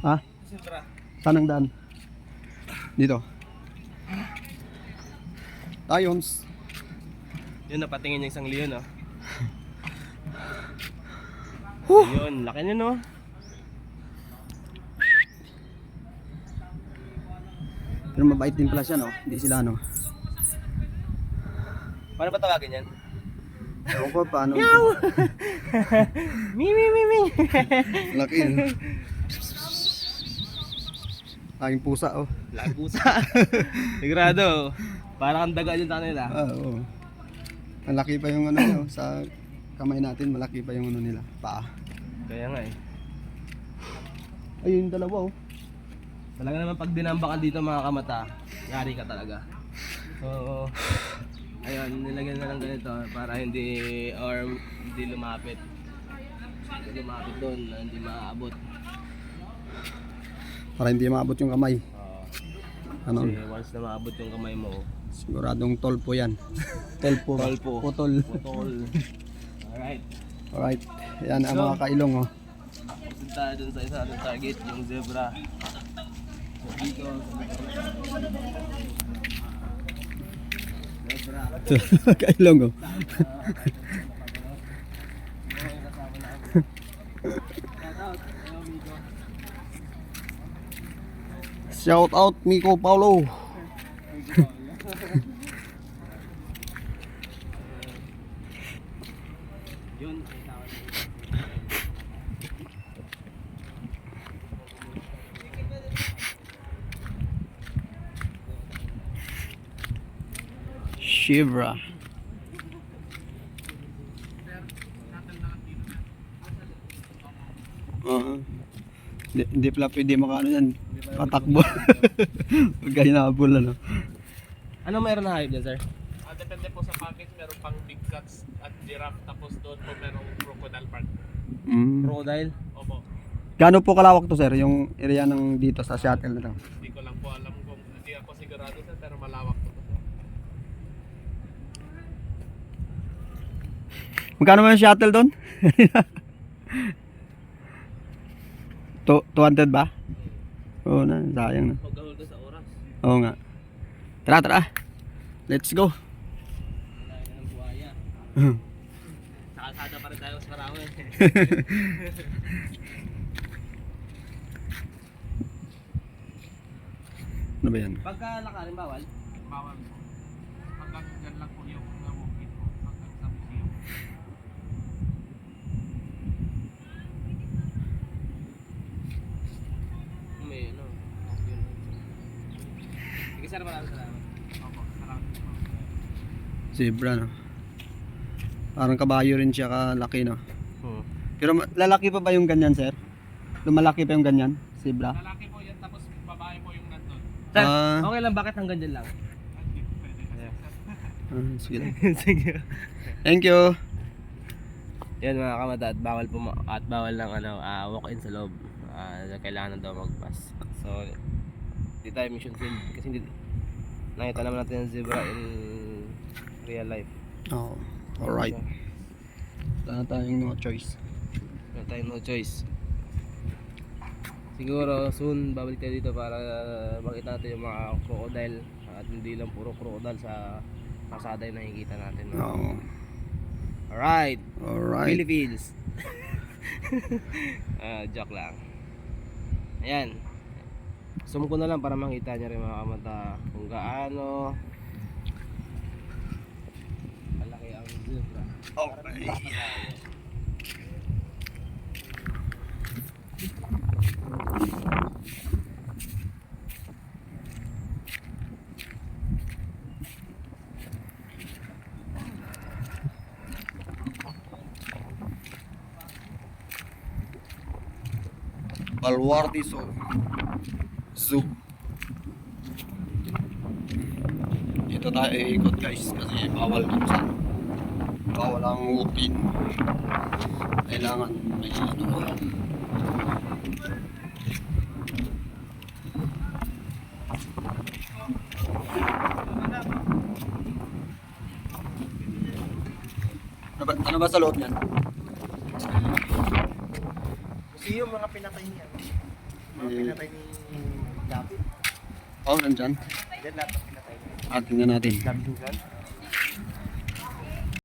Ha? Saan ang daan? Dito. Tayons. Yun, napatingin yung isang leon, oh. Yun, laki niya, no? Pero mabait din pala siya, no? Hindi sila, no? Paano ba tawagin yan? Ewan ko paano. Meow! Mi. Laki yun. Aking pusa, oh. Laki pusa. Sigurado. Parang ang daga dyan sa kanila. Oo. Malaki pa yung ano nyo. Sa kamay natin, malaki pa yung ano nila. Paa. Kaya nga eh. Ayun, dalawa, oh. Talaga naman pag dinamba ka dito mga kamata, yari ka talaga. So, ayun, nilagyan na lang ganito para hindi lumapit. Hindi lumapit doon, hindi maaabot. Para hindi maabot yung kamay. Ano? Kasi once na maabot yung kamay mo, Siguradong tolpo yan. Tolpo. Tolpo. Putol. Alright. Alright. Yan ang mga kailong, oh. Punta dun sa isa nating target, yung zebra. So, dito, zebra. Kailong, oh. Shout out Miko Paulo. Yun, Shivra. Hindi pala pwede makano yan. Patakbo. Pagka hinabol, ano. ano meron na hype dyan, sir? Depende po sa package, meron pang big cats at giraffe, tapos doon po merong crocodile park. Crocodile? Opo, Gaano po kalawak to, sir? Yung area ng dito sa shuttle na lang. hindi ko lang po alam kung hindi ako sigurado sir, pero malawak po to. Magkano ba yung shuttle doon? 200 ba? Oo na, sayang na. Pagkahul ka sa oras. Oo nga. Tara, tara. Let's go. Lain na ng buhaya. Sa kalsada pa rin tayo sa Karawe. Ano ba yan? Pagka lakarin bawal? Bawal po. Hanggang dyan lang po yung walking po, hanggang sa museum. May ano. Sige sir, maraming salamat. Opo, salamat po. Zebra, no? Parang kabayo rin siya kalaki, no? Pero lalaki pa ba yung ganyan, sir? Lumalaki pa yung ganyan? Zebra? Lalaki po yan, tapos babae po yung nandun. Sir, Ah. okay lang, bakit hanggang dyan lang? Hindi pwede kasi. Sige lang. Sige. Thank you. Yan mga kamata, at bawal at bawal lang walk-in sa loob. Kailangan daw mag-pass. So, di tayo mission field kasi hindi nakita naman natin yung zebra in real life. Oh, alright. Wala na tayong no choice. Wala tayong no choice. Siguro soon babalik tayo dito para makita natin yung mga crocodile at hindi lang puro crocodile sa kasada yung nakikita natin. Oo. Alright. Alright. Philippines. Joke lang. Ayan. Zoom ko na lang para makita nyo rin mga kamata kung gaano malaki ang zebra. Okay. Baluarte Zoo. Dito tayo ikot, guys, kasi bawal minsan. Bawal ang walk-in. Kailangan may ano. Ano ba sa loob niyan? Yung mga pinatay niya. Mga pinatay ni David. Oh, nandyan. Yan lahat ng pinatay niya. Tingnan natin. Dami din dyan.